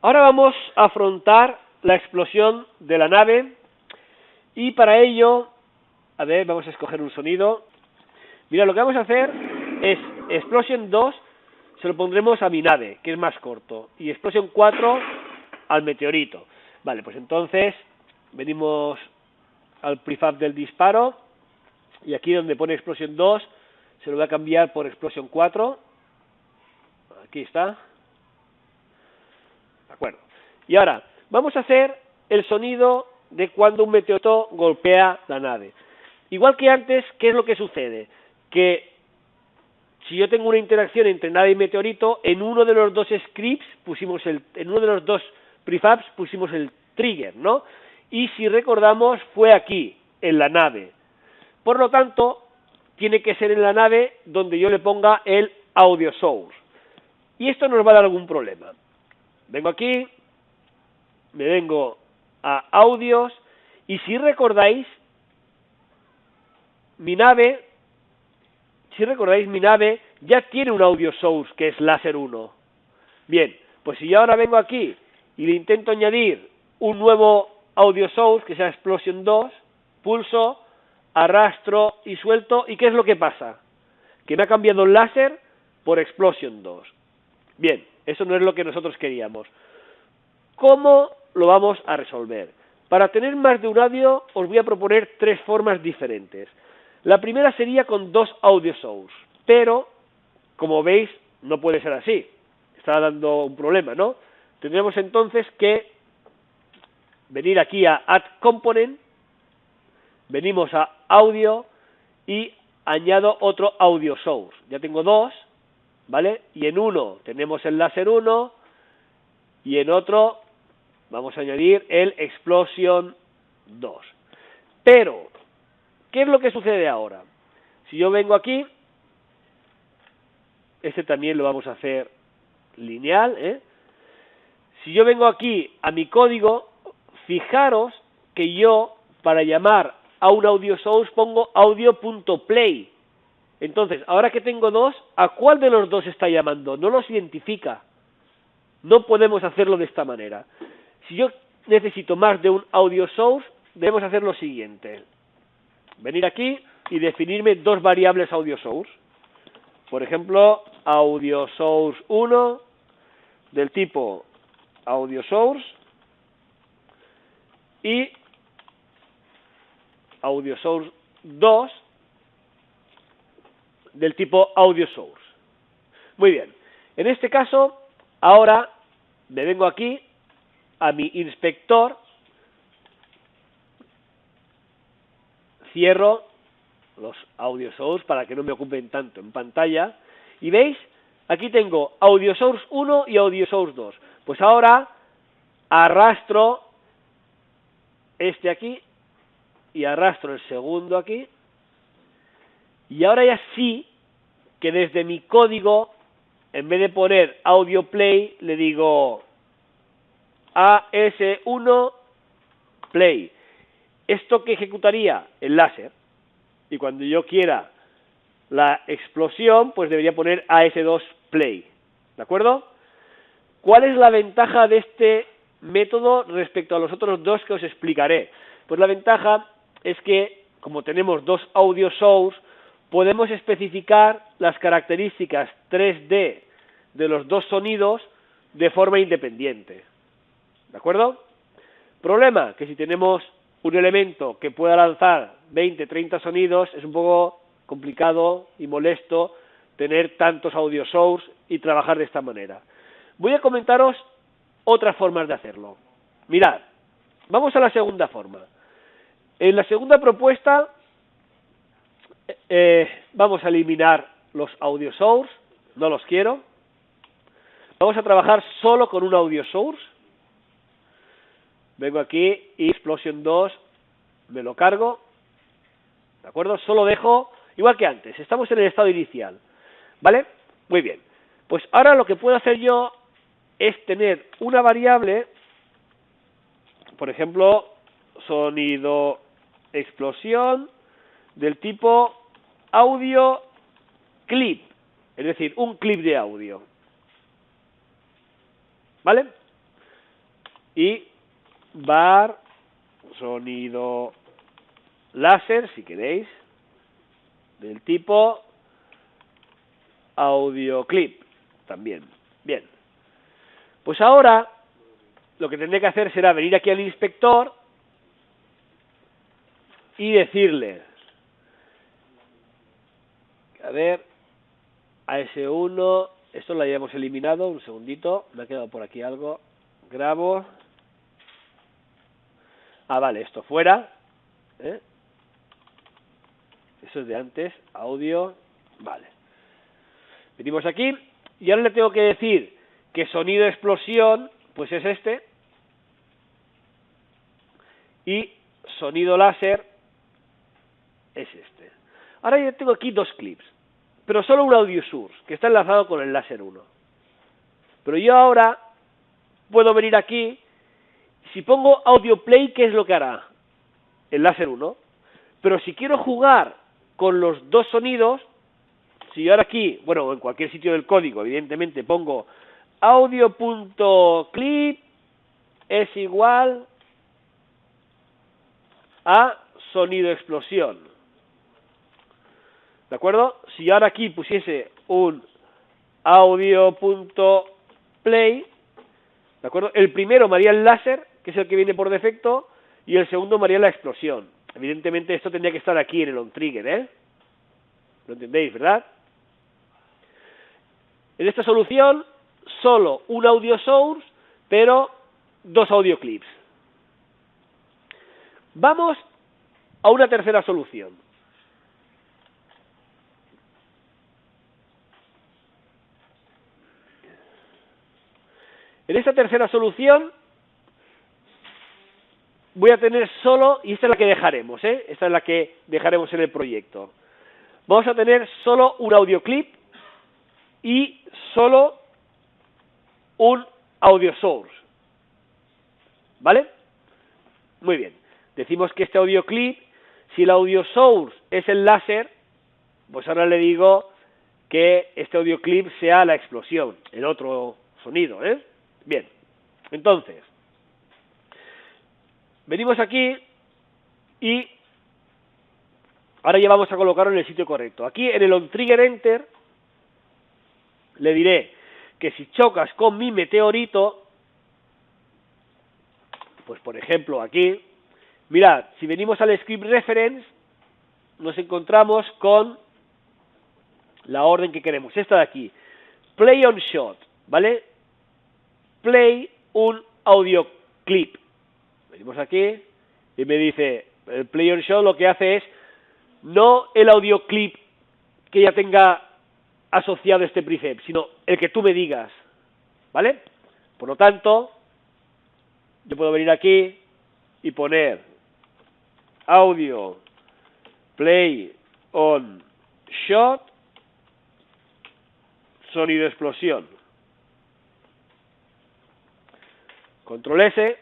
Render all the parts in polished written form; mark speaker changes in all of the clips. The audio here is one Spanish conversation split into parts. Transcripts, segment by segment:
Speaker 1: Ahora vamos a afrontar la explosión de la nave y para ello, a ver, vamos a escoger un sonido. Mira, lo que vamos a hacer es Explosion 2 se lo pondremos a mi nave, que es más corto, y Explosion 4 al meteorito. Vale, pues entonces venimos al prefab del disparo y aquí donde pone Explosion 2 se lo voy a cambiar por Explosion 4. Aquí está. De acuerdo. Y ahora, vamos a hacer el sonido de cuando un meteorito golpea la nave. Igual que antes, ¿qué es lo que sucede? Que si yo tengo una interacción entre nave y meteorito, en uno de los dos scripts en uno de los dos prefabs pusimos el trigger, ¿no? Y si recordamos, fue aquí, en la nave. Por lo tanto, tiene que ser en la nave donde yo le ponga el audio source. Y esto nos va a dar algún problema. Vengo aquí, me vengo a audios, y si recordáis, mi nave ya tiene un audio source que es láser 1. Bien, pues si yo ahora vengo aquí y le intento añadir un nuevo audio source que sea Explosion 2, pulso, arrastro y suelto, ¿y qué es lo que pasa? Que me ha cambiado el láser por Explosion 2. Bien, eso no es lo que nosotros queríamos. ¿Cómo lo vamos a resolver? Para tener más de un audio os voy a proponer tres formas diferentes. La primera sería con dos audio source, pero como veis no puede ser así. Está dando un problema, ¿no? Tendremos entonces que venir aquí a Add Component, venimos a Audio y añado otro audio source. Ya tengo dos, ¿vale? Y en uno tenemos el láser 1 y en otro vamos a añadir el Explosion 2. Pero, ¿qué es lo que sucede ahora? Si yo vengo aquí, este también lo vamos a hacer lineal, ¿eh? Si yo vengo aquí a mi código, fijaros que yo, para llamar a un audio source, pongo audio.play. Entonces, ahora que tengo dos, ¿a cuál de los dos está llamando? No los identifica. No podemos hacerlo de esta manera. Si yo necesito más de un audio source, debemos hacer lo siguiente. Venir aquí y definirme dos variables audio source. Por ejemplo, audio source 1 del tipo audio source y audio source 2 del tipo audio source. Muy bien. En este caso, ahora me vengo aquí a mi inspector, cierro los audio source para que no me ocupen tanto en pantalla, y veis, aquí tengo audio source 1 y audio source 2. Pues ahora arrastro este aquí y arrastro el segundo aquí, y ahora ya sí que desde mi código, en vez de poner audio play, le digo AS1 play. ¿Esto qué ejecutaría? El láser. Y cuando yo quiera la explosión, pues debería poner AS2 play. ¿De acuerdo? ¿Cuál es la ventaja de este método respecto a los otros dos que os explicaré? Pues la ventaja es que, como tenemos dos audio source, podemos especificar las características 3D de los dos sonidos de forma independiente. ¿De acuerdo? Problema, que si tenemos un elemento que pueda lanzar 20, 30 sonidos, es un poco complicado y molesto tener tantos audio source y trabajar de esta manera. Voy a comentaros otras formas de hacerlo. Mirad, vamos a la segunda forma. En la segunda propuesta vamos a eliminar los audio source, no los quiero. Vamos a trabajar solo con un audio source. Vengo aquí y Explosion 2 me lo cargo, ¿de acuerdo? Solo dejo, igual que antes, estamos en el estado inicial, ¿vale? Muy bien, pues ahora lo que puedo hacer yo es tener una variable, por ejemplo, sonido explosión del tipo audio clip, es decir, un clip de audio, ¿vale? y bar sonido láser, si queréis, del tipo audio clip también. Bien, pues ahora lo que tendré que hacer será venir aquí al inspector y decirle, a ver, AS1, esto lo hayamos eliminado, un segundito, me ha quedado por aquí algo, grabo, vale, esto fuera, eso es de antes, audio, vale, venimos aquí y ahora le tengo que decir que sonido de explosión, pues es este, y sonido láser es este. Ahora yo tengo aquí dos clips, pero solo un audio source, que está enlazado con el láser 1. Pero yo ahora puedo venir aquí, si pongo audio play, ¿qué es lo que hará? El láser 1. Pero si quiero jugar con los dos sonidos, si yo ahora aquí, bueno, en cualquier sitio del código, evidentemente pongo audio.clip es igual a sonido explosión. ¿De acuerdo? Si yo ahora aquí pusiese un audio.play, ¿de acuerdo? El primero me haría el láser, que es el que viene por defecto, y el segundo me haría la explosión. Evidentemente esto tendría que estar aquí en el onTrigger, ¿eh? ¿Lo entendéis, verdad? En esta solución, solo un audio source, pero dos audio clips. Vamos a una tercera solución. En esta tercera solución voy a tener solo, y esta es la que dejaremos, esta es la que dejaremos en el proyecto. Vamos a tener solo un audio clip y solo un audio source. ¿Vale? Muy bien. Decimos que este audio clip, si el audio source es el láser, pues ahora le digo que este audio clip sea la explosión, el otro sonido, Bien, entonces, venimos aquí y ahora ya vamos a colocarlo en el sitio correcto. Aquí en el onTrigger enter le diré que si chocas con mi meteorito, pues por ejemplo aquí, mirad, si venimos al script reference, nos encontramos con la orden que queremos, esta de aquí, play on shot, ¿vale? Play un audio clip. Venimos aquí y me dice, el play on shot lo que hace es no el audio clip que ya tenga asociado este prefab, sino el que tú me digas, ¿vale? Por lo tanto, yo puedo venir aquí y poner audio play on shot sonido explosión. Control S,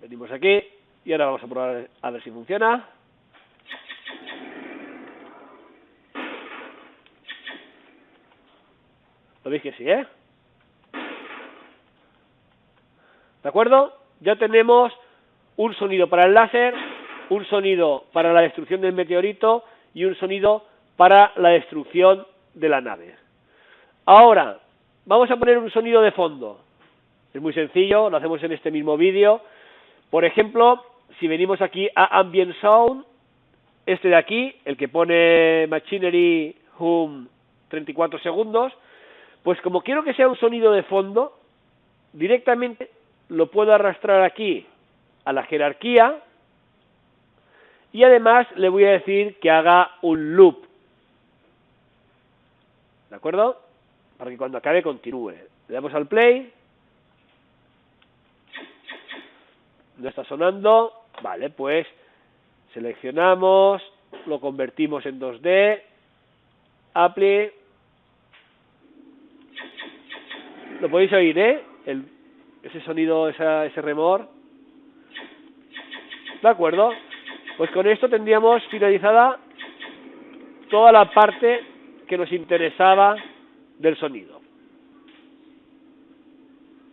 Speaker 1: venimos aquí y ahora vamos a probar a ver si funciona. ¿Lo veis que sí, ¿De acuerdo? Ya tenemos un sonido para el láser, un sonido para la destrucción del meteorito y un sonido para la destrucción de la nave. Ahora, vamos a poner un sonido de fondo. Es muy sencillo, lo hacemos en este mismo vídeo. Por ejemplo, si venimos aquí a Ambient Sound, este de aquí, el que pone Machinery Hum 34 segundos, pues como quiero que sea un sonido de fondo, directamente lo puedo arrastrar aquí a la jerarquía y además le voy a decir que haga un loop. ¿De acuerdo? Para que cuando acabe continúe. Le damos al play. No está sonando, vale, pues seleccionamos, lo convertimos en 2D, Apply, lo podéis oír, ese sonido, ese remor, de acuerdo, pues con esto tendríamos finalizada toda la parte que nos interesaba del sonido.